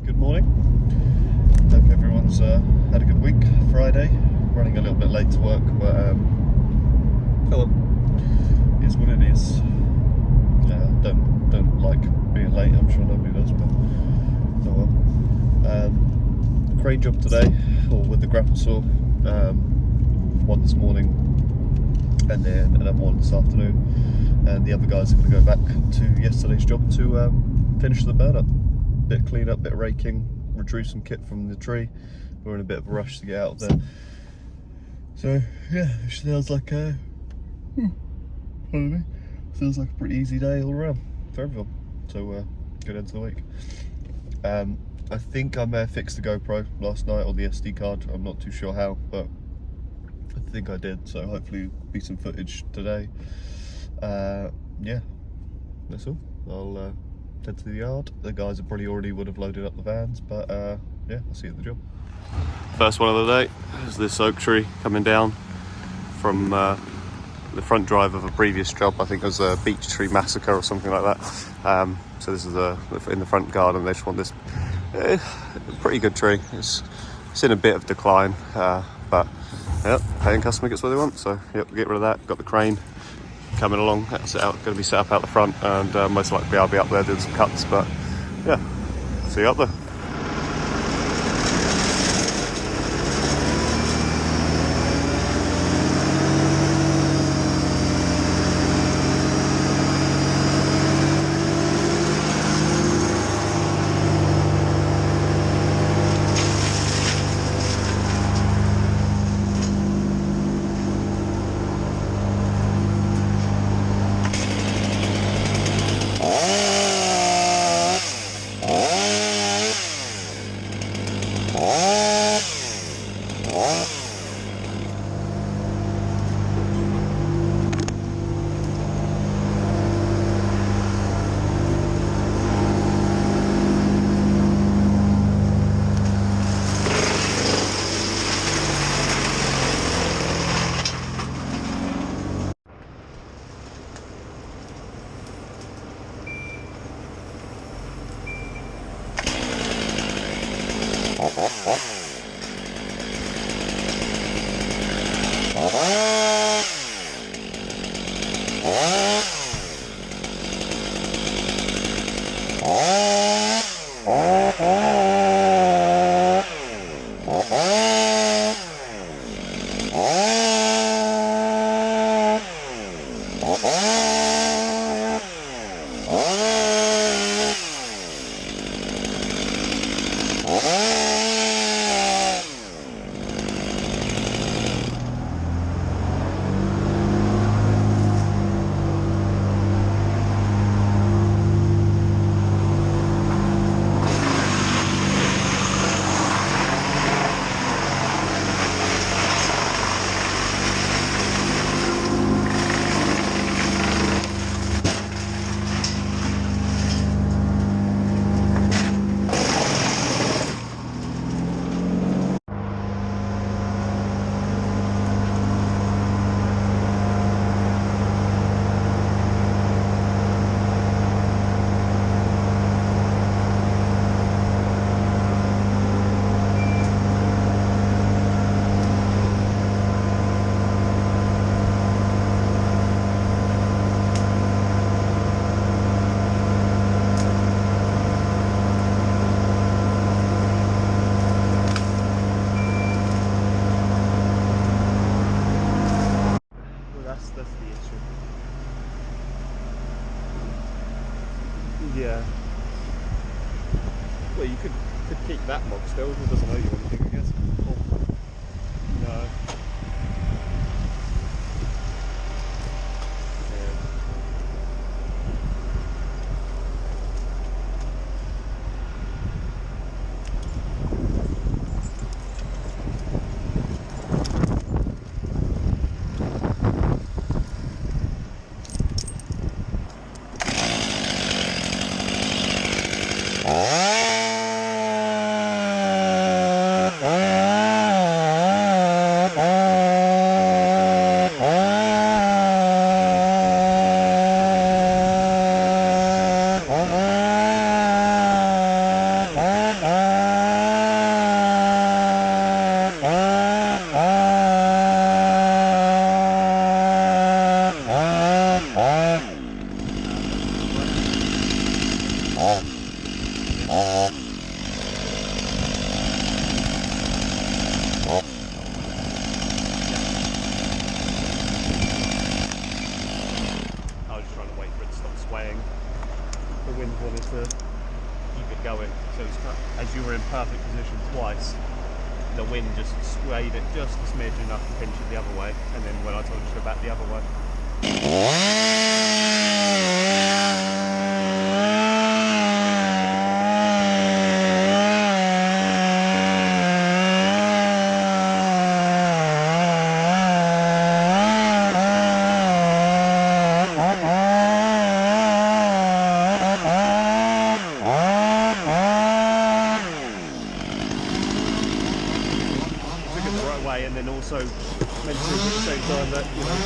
Good morning. Hope everyone's had a good week. Friday, running a little bit late to work, but oh well, it is what it is. Don't like being late. I'm sure nobody does, but oh well. Crane job today, or with the Grapplesaw. One this morning, and then another one this afternoon. And the other guys are going to go back to yesterday's job to finish the burn up. Bit of clean up, bit of raking, retrieve some kit from the tree. We're in a bit of a rush to get out there. So yeah, it sounds like a feels like a pretty easy day all around for everyone. So good end to the week. I think I may have fixed the GoPro last night, or the SD card. I'm not too sure how, but I think I did. So hopefully be some footage today. Yeah, that's all. I'll head to the yard. The guys are probably already would have loaded up the vans, but yeah, I'll see you at the job. First one of the day is this oak tree coming down from the front drive of a previous job. I think it was a beech tree massacre or something like that. So this is in the front garden. They just want this pretty good tree. It's in a bit of decline, but yep, paying customer gets what they want. So yep, we'll get rid of that. Got the crane coming along. That's going to be set up out the front, and most likely I'll be up there doing some cuts. But yeah, see you up there. That's the issue. Yeah. Well, you could keep that mock still. It doesn't owe you anything, I guess. Oh. No. Yeah. I was just trying to wait for it to stop swaying. The wind wanted to keep it going, so it's as you were in perfect position twice, the wind just swayed it just a smidge enough to pinch it the other way, and then when I told you to go back the other way. And then also mentioning at the same time that, you know,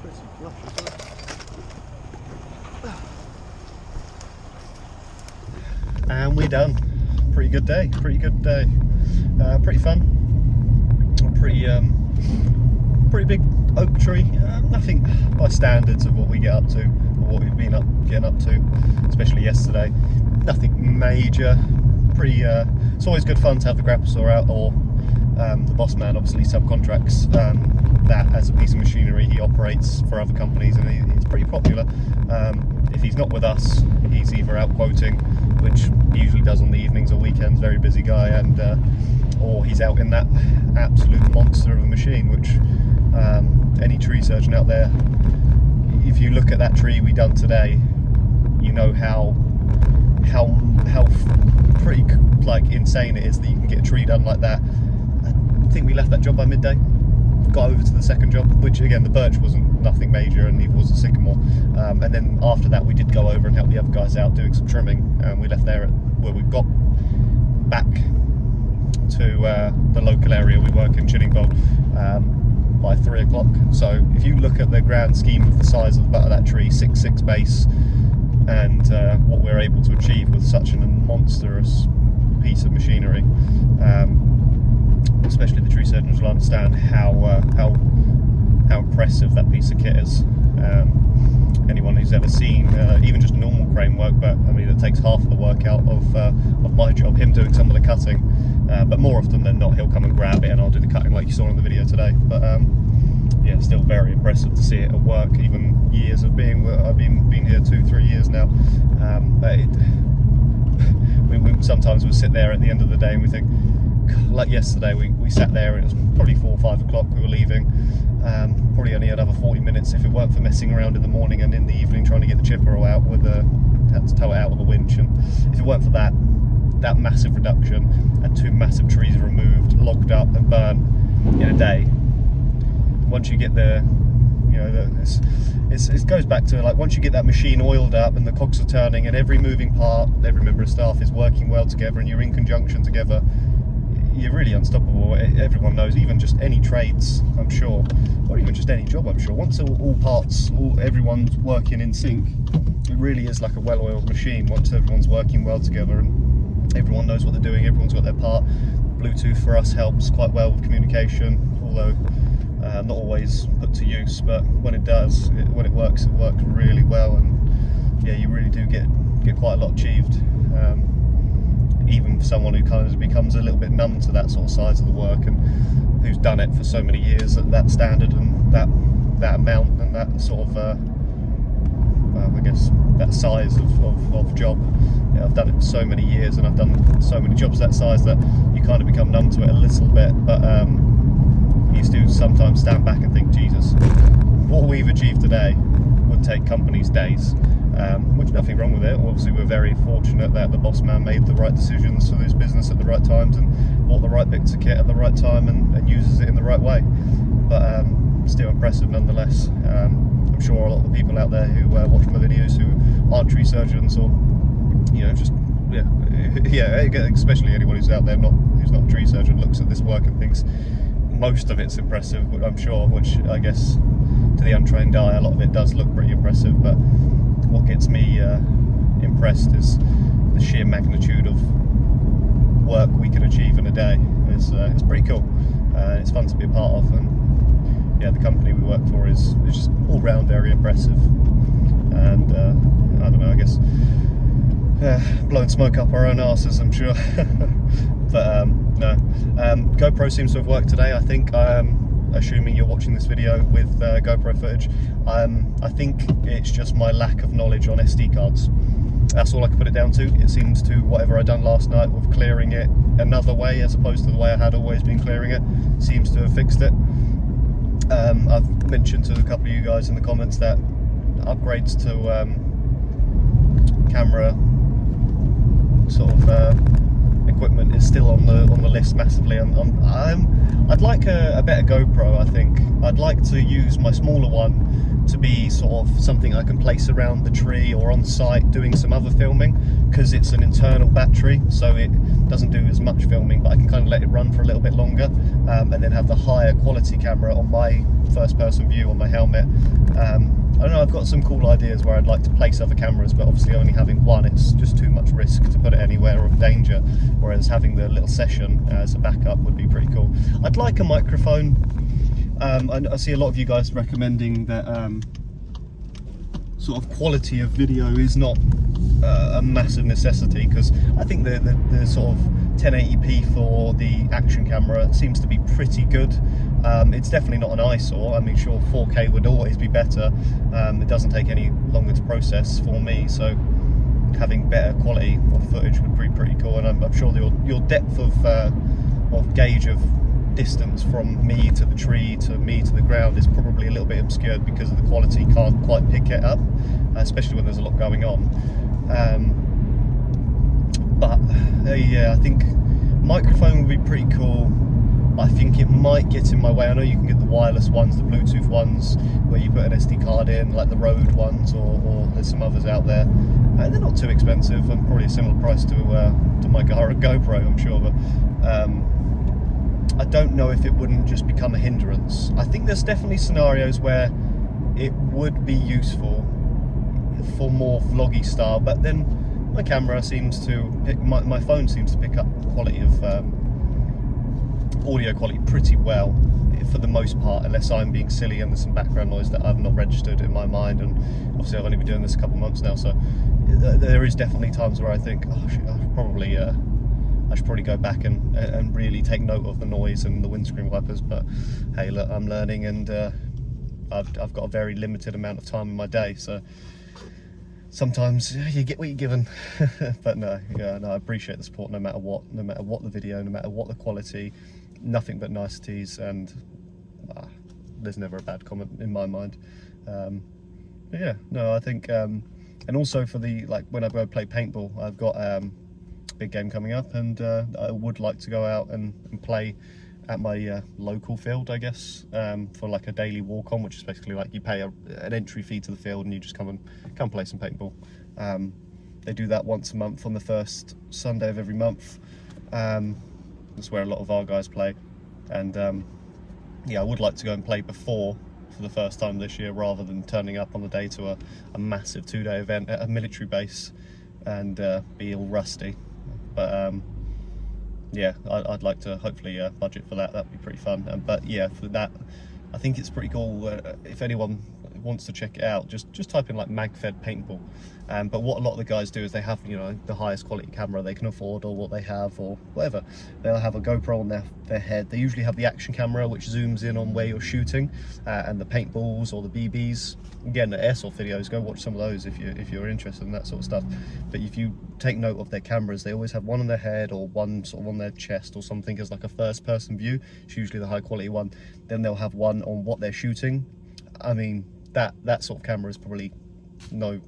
pretty lush, isn't it? And we're done. Pretty good day. Pretty fun. Pretty big oak tree. Nothing by standards of what we get up to, or what we've been getting up to, especially yesterday. Nothing major. It's always good fun to have the Grapplesaw out, or the boss man obviously subcontracts that as a piece of machinery. He operates for other companies, and he's pretty popular. If he's not with us, he's either out quoting, which he usually does on the evenings or weekends, very busy guy, and or he's out in that absolute monster of a machine, which any tree surgeon out there, if you look at that tree we done today, you know how pretty like insane it is that you can get a tree done like that. I think we left that job by midday, got over to the second job, which again the birch wasn't nothing major, and neither was the sycamore, and then after that we did go over and help the other guys out doing some trimming, and we left there where we got back to the local area we work in, Chiddingfold, by 3 o'clock. So if you look at the grand scheme of the size of the butt of that tree, 6'6" base, and what we're able to achieve with such a monstrous piece of machinery, especially the tree surgeons will understand how impressive that piece of kit is. Anyone who's ever seen even just normal crane work, but I mean it takes half of the work out of my job, him doing some of the cutting, but more often than not he'll come and grab it and I'll do the cutting like you saw in the video today. But yeah, still very impressive to see it at work, even years of I've been here 2-3 years now. We sometimes we sit there at the end of the day and we think, like yesterday we sat there and it was probably 4 or 5 o'clock we were leaving. Probably only another 40 minutes if it weren't for messing around in the morning and in the evening trying to get the chipper out had to tow it out with a winch, and if it weren't for that massive reduction and 2 massive trees removed, logged up and burnt in a day, once you get there, you know, it goes back to like once you get that machine oiled up and the cogs are turning and every moving part, every member of staff is working well together and you're in conjunction together, you're really unstoppable. Everyone knows, even just any trades, I'm sure, or even just any job, I'm sure, once all parts, everyone's working in sync, it really is like a well-oiled machine. Once everyone's working well together and everyone knows what they're doing, everyone's got their part. Bluetooth for us helps quite well with communication, although not always put to use, but when it does, when it works really well, and yeah, you really do get quite a lot achieved. Even for someone who kind of becomes a little bit numb to that sort of size of the work, and who's done it for so many years at that standard and that amount and that sort of I guess that size of job. Yeah, I've done it for so many years and I've done so many jobs that size that you kind of become numb to it a little bit, but you do sometimes stand back and think, Jesus, what we've achieved today would take companies days. Which nothing wrong with it. Obviously we're very fortunate that the boss man made the right decisions for this business at the right times and bought the right bits of kit at the right time and uses it in the right way, but still impressive nonetheless. I'm sure a lot of the people out there who watch my videos who aren't tree surgeons, or you know, just yeah, especially anyone who's out there who's not a tree surgeon, looks at this work and thinks most of it's impressive, I'm sure, which I guess to the untrained eye a lot of it does look pretty impressive, but what gets me impressed is the sheer magnitude of work we can achieve in a day. It's pretty cool. It's fun to be a part of, and yeah, the company we work for is just all round very impressive. And I don't know, I guess blowing smoke up our own asses, I'm sure. But no, GoPro seems to have worked today. I think, assuming you're watching this video with GoPro footage, I think it's just my lack of knowledge on SD cards. That's all I can put it down to. It seems to whatever I done last night with clearing it another way as opposed to the way I had always been clearing it, seems to have fixed it. I've mentioned to a couple of you guys in the comments that upgrades to camera sort of equipment is still on the list massively. I'd like a better GoPro. I think I'd like to use my smaller one to be sort of something I can place around the tree or on site doing some other filming, because it's an internal battery, so it doesn't do as much filming, but I can kind of let it run for a little bit longer, and then have the higher quality camera on my first person view on my helmet. I don't know, I've got some cool ideas where I'd like to place other cameras, but obviously only having one, it's just too much risk to put it anywhere of danger, whereas having the little session as a backup would be pretty cool. I'd like a microphone. I see a lot of you guys recommending that sort of quality of video is not a massive necessity, because I think the sort of 1080p for the action camera seems to be pretty good. It's definitely not an eyesore. I mean, sure, 4K would always be better. It doesn't take any longer to process for me, so having better quality of footage would be pretty cool. And I'm sure your depth of gauge of distance from me to the tree to me to the ground is probably a little bit obscured because of the quality can't quite pick it up, especially when there's a lot going on. But yeah, I think microphone would be pretty cool. I think it might get in my way. I know you can get the wireless ones, the Bluetooth ones, where you put an SD card in, like the Rode ones, or there's some others out there. And they're not too expensive, and probably a similar price to my GoPro, I'm sure. But I don't know if it wouldn't just become a hindrance. I think there's definitely scenarios where it would be useful for more vloggy style, but then my camera seems to my phone seems to pick up quality of audio quality pretty well for the most part, unless I'm being silly and there's some background noise that I've not registered in my mind. And obviously I've only been doing this a couple of months now, so there is definitely times where I think, oh shit, I should probably go back and really take note of the noise and the windscreen wipers. But hey, look, I'm learning, and I've got a very limited amount of time in my day, so sometimes you get what you're given. But no, I appreciate the support no matter what the video, no matter what the quality. Nothing but niceties, and there's never a bad comment in my mind. But yeah, no, I think, and also for the, like, when I go play paintball, I've got a big game coming up, and I would like to go out and play at my local field, I guess, for like a daily walk on, which is basically like you pay an entry fee to the field and you just come play some paintball. They do that once a month on the first Sunday of every month. That's where a lot of our guys play, and yeah, I would like to go and play before for the first time this year, rather than turning up on the day to a massive 2-day event at a military base and be all rusty. But yeah, I'd like to hopefully budget for that. That'd be pretty fun. But yeah, for that, I think it's pretty cool. If anyone wants to check it out, just type in like MagFed paintball. But what a lot of the guys do is they have, you know, the highest quality camera they can afford, or what they have, or whatever. They'll have a GoPro on their head. They usually have the action camera, which zooms in on where you're shooting, and the paintballs or the BBs. Again, the airsoft videos, go watch some of those if you're interested in that sort of stuff. But if you take note of their cameras, they always have one on their head or one sort of on their chest or something as like a first person view. It's usually the high quality one. Then they'll have one on what they're shooting. I mean, that sort of camera is probably not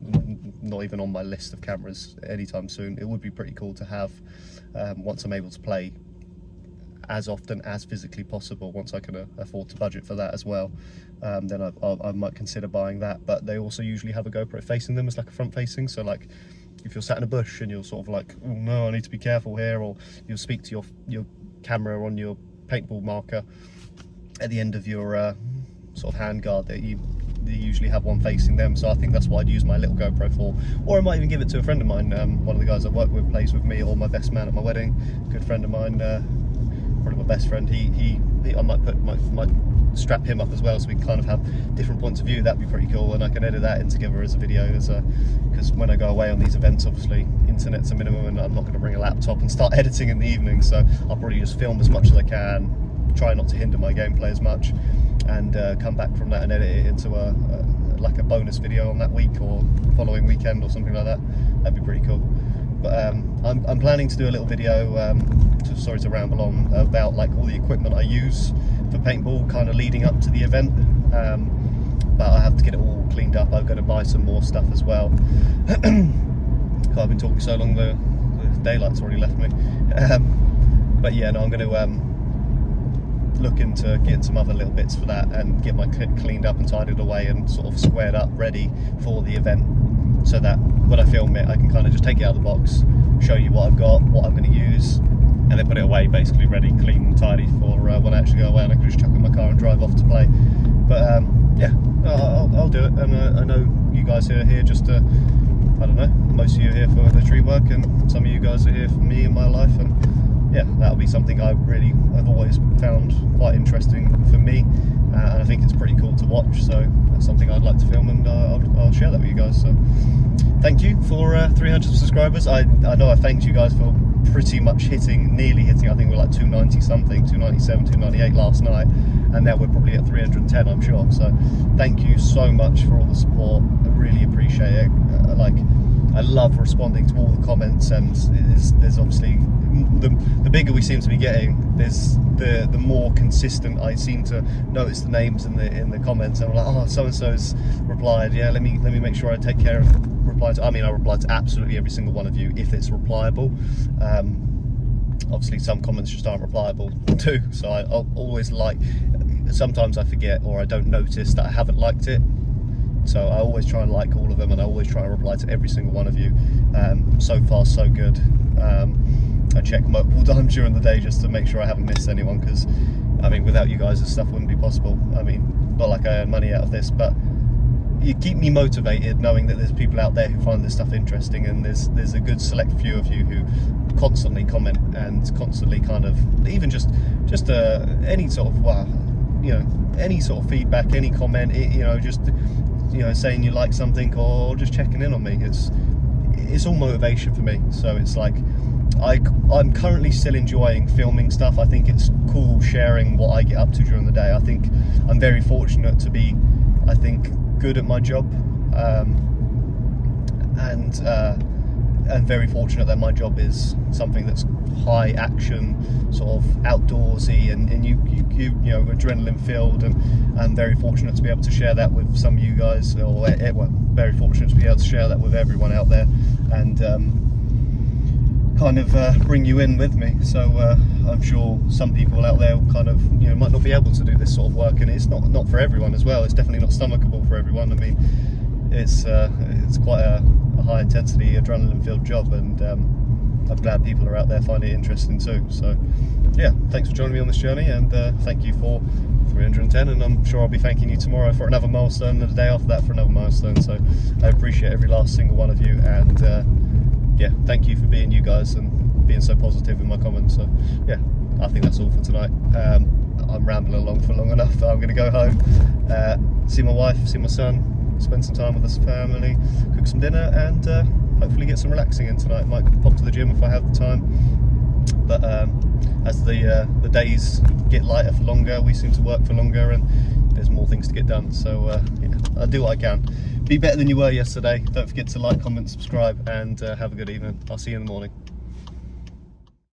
even on my list of cameras anytime soon. It would be pretty cool to have once I'm able to play as often as physically possible. Once I can afford to budget for that as well, then I might consider buying that. But they also usually have a GoPro facing them as like a front facing, so like if you're sat in a bush and you're sort of like, oh no, I need to be careful here, or you'll speak to your camera on your paintball marker at the end of your sort of hand guard, that you usually have one facing them. So I think that's what I'd use my little GoPro for. Or I might even give it to a friend of mine. One of the guys I work with plays with me, or my best man at my wedding, good friend of mine, probably my best friend. I might strap him up as well, so we can kind of have different points of view. That'd be pretty cool, and I can edit that in together as a video, because when I go away on these events, obviously internet's a minimum, and I'm not going to bring a laptop and start editing in the evening. So I'll probably just film as much as I can, try not to hinder my gameplay as much, and come back from that and edit it into like a bonus video on that week or following weekend or something like that. That'd be pretty cool. But I'm planning to do a little video, sorry to ramble on, about like all the equipment I use for paintball kind of leading up to the event. But I have to get it all cleaned up. I've got to buy some more stuff as well. I've been talking so long, the daylight's already left me. But yeah, no, I'm going to look into getting some other little bits for that and get my kit cleaned up and tidied away and sort of squared up, ready for the event, so that when I film it I can kind of just take it out of the box, show you what I've got, what I'm going to use, and then put it away basically ready, clean and tidy for when I actually go away and I can just chuck it in my car and drive off to play. But yeah, I'll do it, and I know you guys are here just to, I don't know, most of you are here for the tree work and some of you guys are here for me and my life, and yeah, that'll be something I've always found quite interesting for me, and I think it's pretty cool to watch, so that's something I'd like to film, and I'll share that with you guys. So thank you for 300 subscribers. I know I thanked you guys for pretty much nearly hitting, I think we're like 290 something, 297, 298 last night, and now we're probably at 310, I'm sure. So thank you so much for all the support, I really appreciate it. I love responding to all the comments, and there's obviously, the bigger we seem to be getting, there's the more consistent I seem to notice the names in the comments, and I'm like, oh, so and so's replied, yeah, let me make sure I take care of reply to. I mean, I reply to absolutely every single one of you if it's replyable. Obviously some comments just aren't replyable too, so I'll always sometimes I forget or I don't notice that I haven't liked it. So I always try and like all of them, and I always try and reply to every single one of you. So far, so good. I check multiple times during the day just to make sure I haven't missed anyone, because, I mean, without you guys, this stuff wouldn't be possible. I mean, not like I earn money out of this, but you keep me motivated knowing that there's people out there who find this stuff interesting, and there's a good select few of you who constantly comment and constantly kind of, even just any sort of, any sort of feedback, any comment, just saying you like something or just checking in on me. It's all motivation for me. So it's like I'm currently still enjoying filming stuff. I think it's cool sharing what I get up to during the day. I think I'm very fortunate to be, I think, good at my job, and very fortunate that my job is something that's high action, sort of outdoorsy, and you adrenaline filled, and I'm very fortunate to be able to share that with some of you guys, or very fortunate to be able to share that with everyone out there, and kind of bring you in with me. So I'm sure some people out there kind of might not be able to do this sort of work, and it's not for everyone as well. It's definitely not stomachable for everyone. I mean, it's quite a high intensity adrenaline filled job, and I'm glad people are out there finding it interesting too. So yeah, thanks for joining me on this journey, and thank you for 310, and I'm sure I'll be thanking you tomorrow for another milestone, and the day after that for another milestone. So I appreciate every last single one of you, and yeah, thank you for being you guys and being so positive in my comments. So yeah, I think that's all for tonight. I'm rambling along for long enough. I'm going to go home, see my wife, see my son, spend some time with his family, cook some dinner, and hopefully get some relaxing in tonight. Might pop to the gym if I have the time. But as the days get lighter for longer, we seem to work for longer, and there's more things to get done. So yeah, I'll do what I can. Be better than you were yesterday. Don't forget to like, comment, subscribe, and have a good evening. I'll see you in the morning.